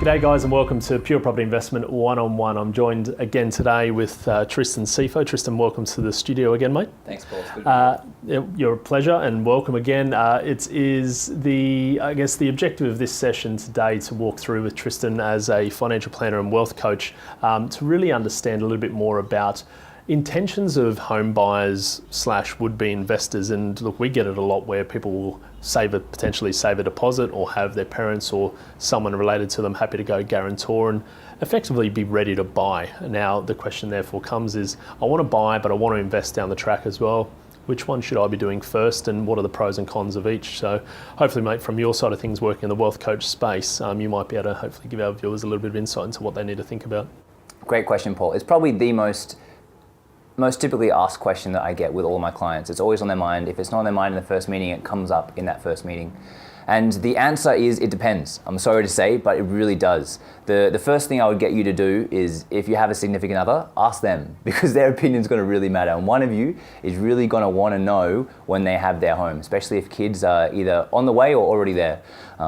G'day guys and welcome to Pure Property Investment One-on-One. I'm joined again today with Tristan Sifo. Tristan, welcome to the studio again, mate. Thanks, Paul. It's good to be here. You're a pleasure and welcome again. It is the objective of this session today to walk through with Tristan as a financial planner and wealth coach to really understand a little bit more about intentions of home buyers / would-be investors. And look, we get it a lot where people will potentially save a deposit or have their parents or someone related to them happy to go guarantor and effectively be ready to buy. Now the question therefore comes is, I want to buy but I want to invest down the track as well. Which one should I be doing first and what are the pros and cons of each? So hopefully, mate, from your side of things working in the wealth coach space, you might be able to hopefully give our viewers a little bit of insight into what they need to think about. Great question, Paul. It's probably the most typically asked question that I get with all my clients. It's always on their mind. If it's not on their mind in the first meeting, it comes up in that first meeting. And the answer is, it depends. I'm sorry to say, but it really does. The first thing I would get you to do is, if you have a significant other, ask them, because their opinion is going to really matter. And one of you is really going to want to know when they have their home, especially if kids are either on the way or already there.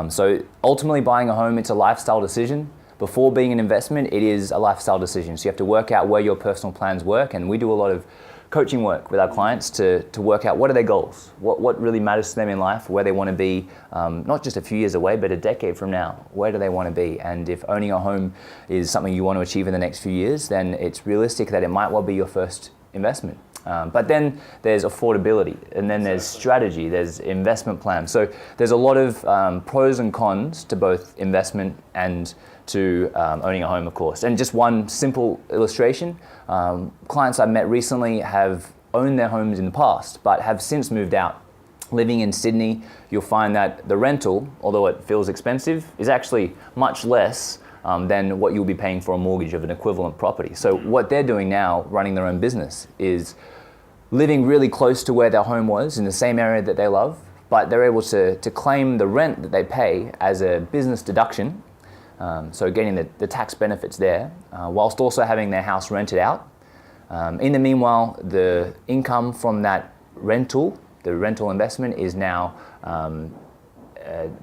So ultimately, buying a home, it's a lifestyle decision. Before being an investment, it is a lifestyle decision. So you have to work out where your personal plans work. And we do a lot of coaching work with our clients to work out what are their goals, what really matters to them in life, where they want to be, not just a few years away, but a decade from now. Where do they want to be? And if owning a home is something you want to achieve in the next few years, then it's realistic that it might well be your first investment. But then there's affordability, and then there's strategy, there's investment plan. So there's a lot of pros and cons to both investment and to owning a home, of course. And just one simple illustration, clients I've met recently have owned their homes in the past, but have since moved out. Living in Sydney, you'll find that the rental, although it feels expensive, is actually much less than what you'll be paying for a mortgage of an equivalent property. So what they're doing now, running their own business, is living really close to where their home was in the same area that they love, but they're able to claim the rent that they pay as a business deduction. So getting the tax benefits there, whilst also having their house rented out. In the meanwhile, the income from that rental, the rental investment, is now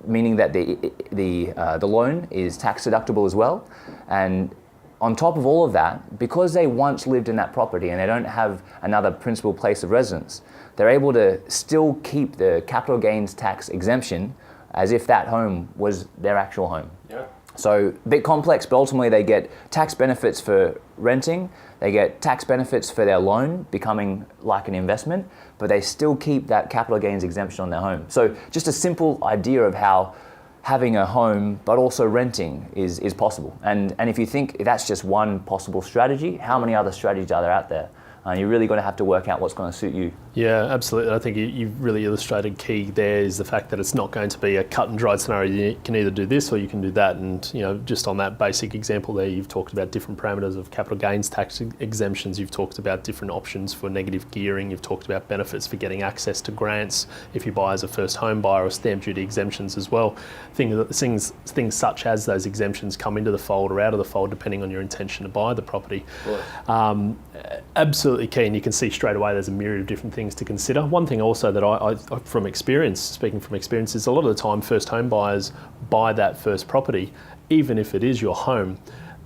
meaning that the loan is tax deductible as well. And on top of all of that, because they once lived in that property and they don't have another principal place of residence, they're able to still keep the capital gains tax exemption as if that home was their actual home. Yeah. So a bit complex, but ultimately they get tax benefits for renting, they get tax benefits for their loan becoming like an investment, but they still keep that capital gains exemption on their home. So just a simple idea of how having a home but also renting is possible. And if you think that's just one possible strategy, how many other strategies are there out there? You're really going to have to work out what's going to suit you. Yeah, absolutely. I think you've really illustrated key there is the fact that it's not going to be a cut and dried scenario. You can either do this or you can do that. And just on that basic example there, you've talked about different parameters of capital gains tax exemptions. You've talked about different options for negative gearing. You've talked about benefits for getting access to grants if you buy as a first home buyer, or stamp duty exemptions as well. Things such as those exemptions come into the fold or out of the fold depending on your intention to buy the property. Absolutely key, and you can see straight away there's a myriad of different things to consider. One thing also that I from experience, speaking from experience, is a lot of the time first home buyers buy that first property, even if it is your home,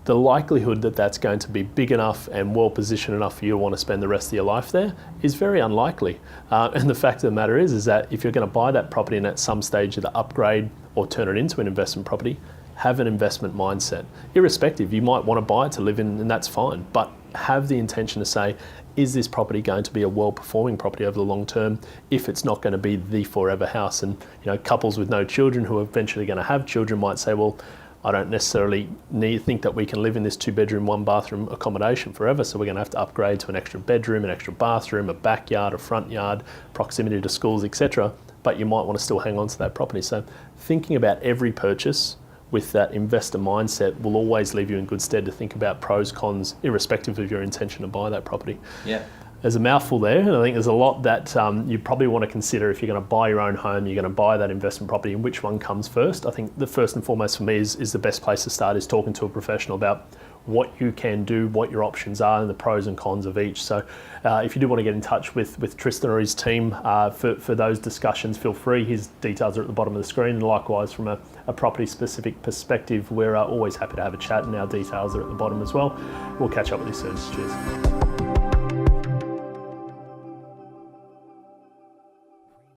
the likelihood that that's going to be big enough and well positioned enough for you to want to spend the rest of your life there is very unlikely. And the fact of the matter is that if you're going to buy that property and at some stage either upgrade or turn it into an investment property, have an investment mindset. Irrespective, you might want to buy it to live in, and that's fine, but have the intention to say, is this property going to be a well-performing property over the long term if it's not going to be the forever house? And couples with no children who are eventually going to have children might say, well, I don't necessarily think that we can live in this 2-bedroom, 1-bathroom accommodation forever, so we're going to have to upgrade to an extra bedroom, an extra bathroom, a backyard, a front yard, proximity to schools, etc. But you might want to still hang on to that property. So thinking about every purchase with that investor mindset will always leave you in good stead to think about pros, cons, irrespective of your intention to buy that property. Yeah. There's a mouthful there, and I think there's a lot that you probably want to consider if you're going to buy your own home, you're going to buy that investment property, and which one comes first. I think the first and foremost for me is the best place to start is talking to a professional about what you can do, what your options are, and the pros and cons of each. So if you do want to get in touch with Tristan or his team for those discussions, feel free. His details are at the bottom of the screen. And likewise, from a property-specific perspective, we're always happy to have a chat, and our details are at the bottom as well. We'll catch up with you soon. Cheers.